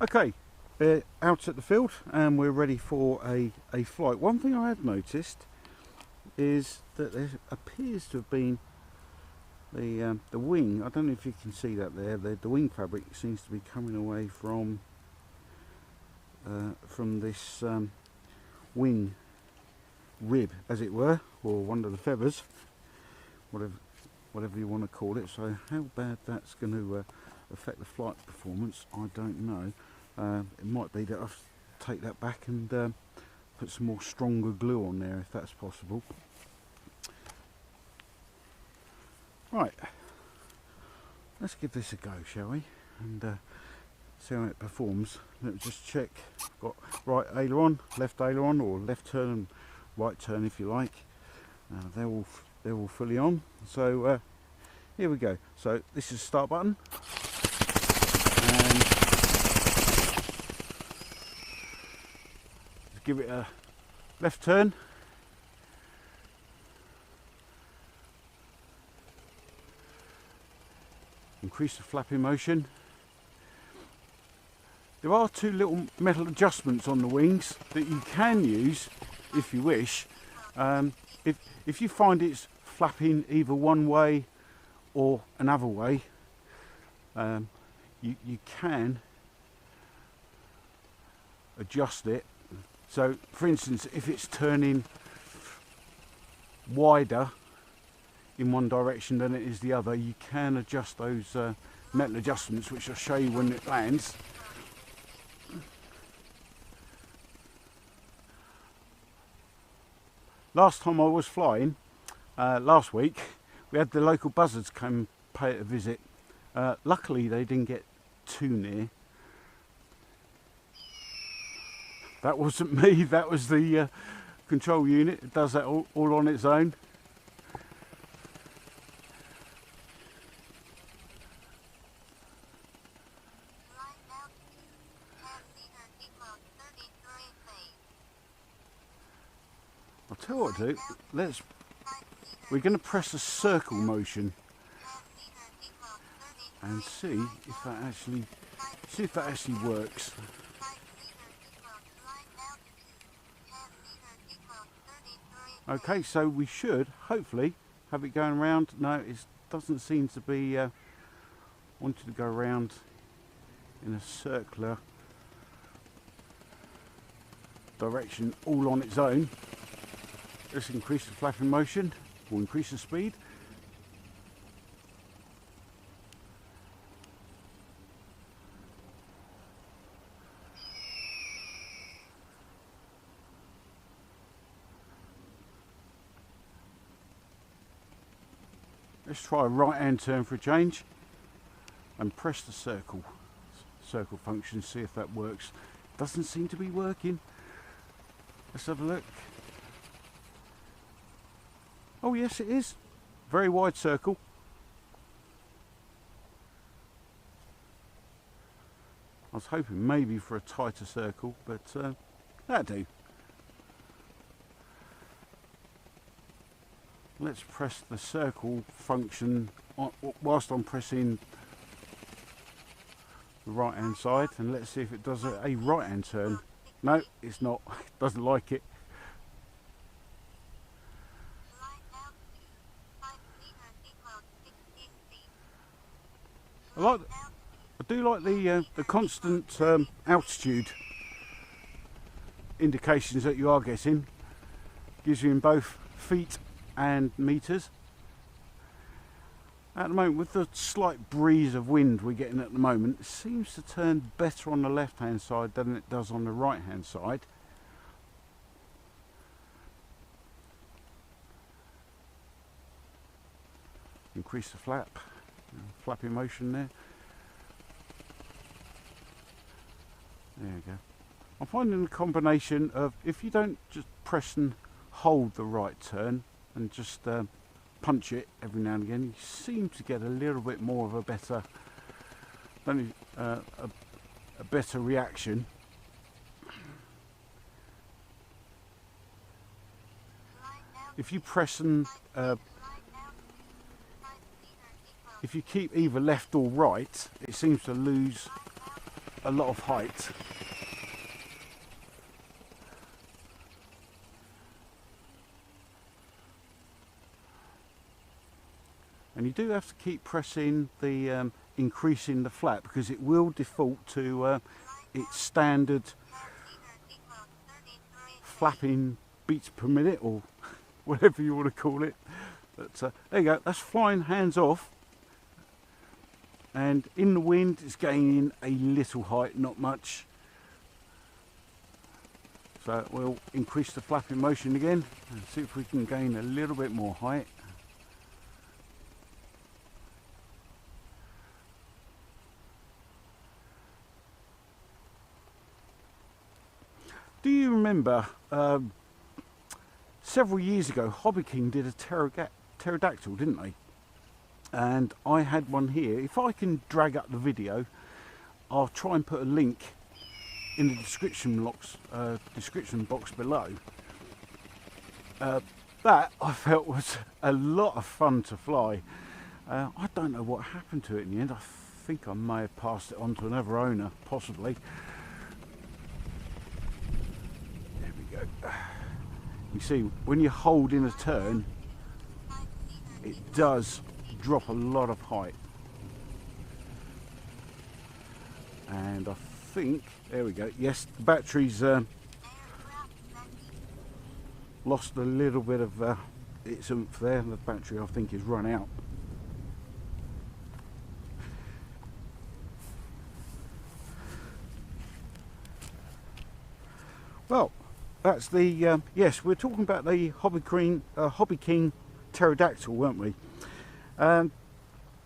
Okay, we're out at the field and we're ready for a flight. One thing I have noticed is that there appears to have been the wing. I don't know if you can see that there. The wing fabric seems to be coming away from this wing rib, as it were, or one of the feathers, whatever you want to call it. So how bad that's going to affect the flight performance, I don't know. It might be that I'll take that back and put some more stronger glue on there, if that's possible. Right, let's give this a go, shall we, and see how it performs. Let's just check. Got right aileron, left aileron, or left turn and right turn, if you like. They're all fully on. So here we go. So this is the start button, and give it a left turn. Increase the flapping motion. There are two little metal adjustments on the wings that you can use if you wish. If you find it's flapping either one way or another way, you can adjust it. So for instance, if it's turning wider in one direction than it is the other, you can adjust those metal adjustments, which I'll show you when it lands. Last time I was flying, last week, we had the local buzzards come and pay it a visit. Luckily they didn't get too near. That wasn't me, that was the control unit. It does that all on its own. I'll tell you what to do. We're going to press a circle motion and see if that actually works. Okay, so we should hopefully have it going around. No, it doesn't seem to be wanting to go around in a circular direction all on its own. Let's increase the flapping motion, or increase the speed. Let's try a right hand turn for a change and press the circle function, see if that works. Doesn't seem to be working. Let's have a look. Oh yes, it is. Very wide circle. I was hoping maybe for a tighter circle, but that'll do. Let's press the circle function whilst I'm pressing the right hand side, and let's see if it does a right hand turn. No, it's not. It doesn't like it. I do like the constant altitude indications that you are getting. Gives you in both feet and meters. At the moment, with the slight breeze of wind we're getting at the moment, it seems to turn better on the left hand side than it does on the right hand side. Increase the flapping motion there. There you go. I'm finding the combination of, if you don't just press and hold the right turn and just punch it every now and again, you seem to get a little bit more of a better, a better reaction. If you press and if you keep either left or right, it seems to lose a lot of height. And you do have to keep pressing the increasing the flap, because it will default to its standard flapping beats per minute, or whatever you want to call it. But there you go, that's flying hands off, and in the wind it's gaining a little height, not much. So we'll increase the flapping motion again and see if we can gain a little bit more height. Do you remember several years ago, Hobby King did a pterodactyl, didn't they? And I had one here. If I can drag up the video, I'll try and put a link in the description box below. That I felt was a lot of fun to fly. I don't know what happened to it in the end. I think I may have passed it on to another owner, possibly. You see, when you hold in a turn, it does drop a lot of height. And I think, there we go, yes, the battery's lost a little bit of its oomph there. The battery, I think, is run out. Well, that's the yes, we're talking about the Hobby King pterodactyl, weren't we? That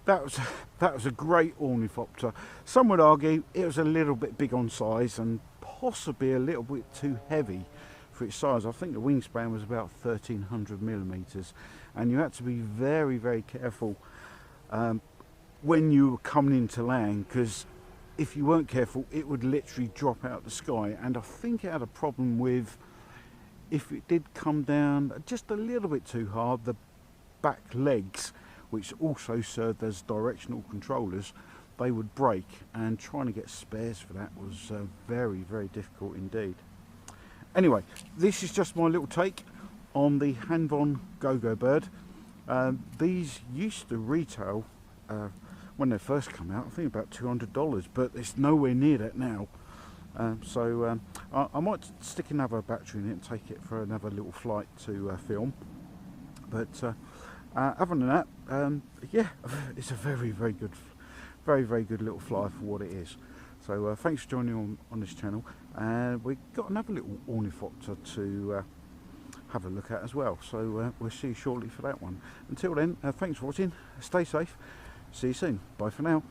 was a great ornithopter. Some would argue it was a little bit big on size and possibly a little bit too heavy for its size. I think the wingspan was about 1300 millimeters, and you had to be very, very careful when you were coming into land, because if you weren't careful it would literally drop out of the sky. And I think it had a problem with, if it did come down just a little bit too hard, the back legs, which also served as directional controllers, they would break, and trying to get spares for that was very, very difficult indeed. Anyway, this is just my little take on the Hanvon Go-Go bird. These used to retail when they first come out, I think about $200, but it's nowhere near that now. I might stick another battery in it and take it for another little flight to film. But other than that, yeah, it's a very, very good little fly for what it is. So thanks for joining on this channel, and we've got another little ornithopter to have a look at as well. So we'll see you shortly for that one. Until then, thanks for watching. Stay safe. See you soon. Bye for now.